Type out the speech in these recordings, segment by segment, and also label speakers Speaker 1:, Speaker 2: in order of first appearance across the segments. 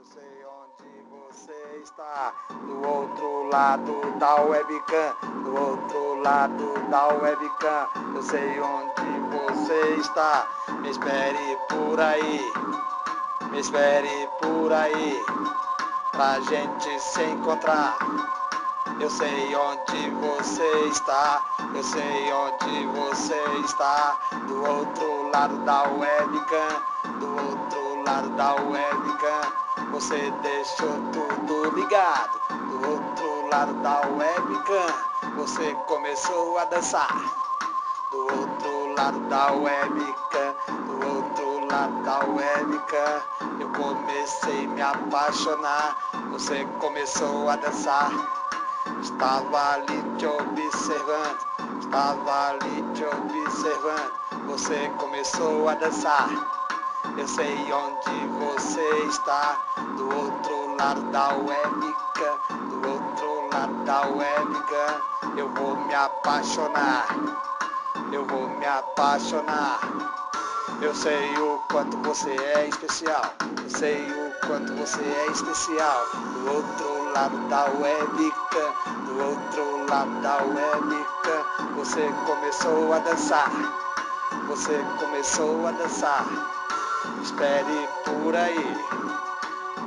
Speaker 1: Eu sei onde você está, do outro lado da webcam, do outro lado da webcam. Eu sei onde você está, me espere por aí, me espere por aí, pra gente se encontrar. Eu sei onde você está, eu sei onde você está, do outro lado da webcam, do outro lado da webcam. Você deixou tudo ligado, do outro lado da webcam. Você começou a dançar, do outro lado da webcam, do outro lado da webcam. Eu comecei a me apaixonar, você começou a dançar. Estava ali te observando, estava ali te observando. Você começou a dançar. Eu sei onde você está, do outro lado da webcam, do outro lado da webcam. Eu vou me apaixonar, eu vou me apaixonar. Eu sei o quanto você é especial, eu sei o quanto você é especial. Do outro lado da webcam, do outro lado da webcam. Você começou a dançar, você começou a dançar. Me espere por aí,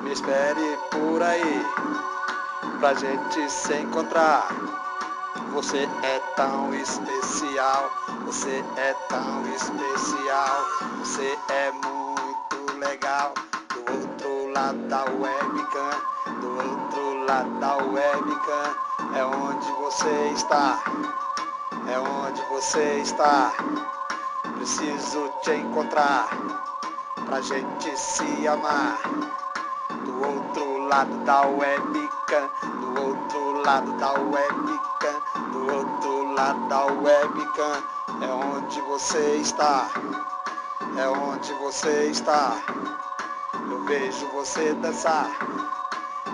Speaker 1: me espere por aí, pra gente se encontrar. Você é tão especial, você é tão especial, você é muito legal. Do outro lado da webcam, do outro lado da webcam, é onde você está, é onde você está. Preciso te encontrar, pra gente se amar. Do outro lado da webcam, do outro lado da webcam, do outro lado da webcam. É onde você está, é onde você está. Eu vejo você dançar.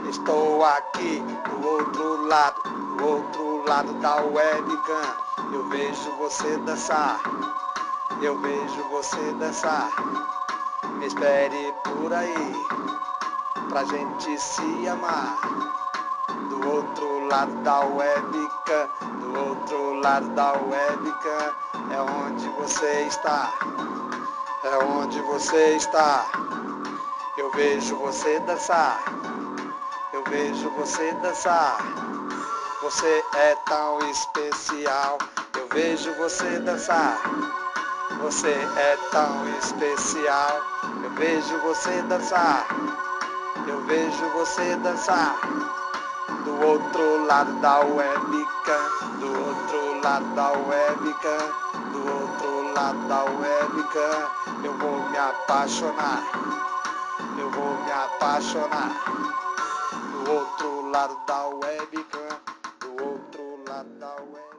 Speaker 1: Estou aqui do outro lado da webcam. Eu vejo você dançar, eu vejo você dançar. Me espere por aí, pra gente se amar. Do outro lado da webcam, do outro lado da webcam. É onde você está, é onde você está. Eu vejo você dançar, eu vejo você dançar. Você é tão especial, eu vejo você dançar. Você é tão especial, eu vejo você dançar. Eu vejo você dançar. Do outro lado da webcam, do outro lado da webcam, do outro lado da webcam. Eu vou me apaixonar, eu vou me apaixonar. Do outro lado da webcam, do outro lado da webcam.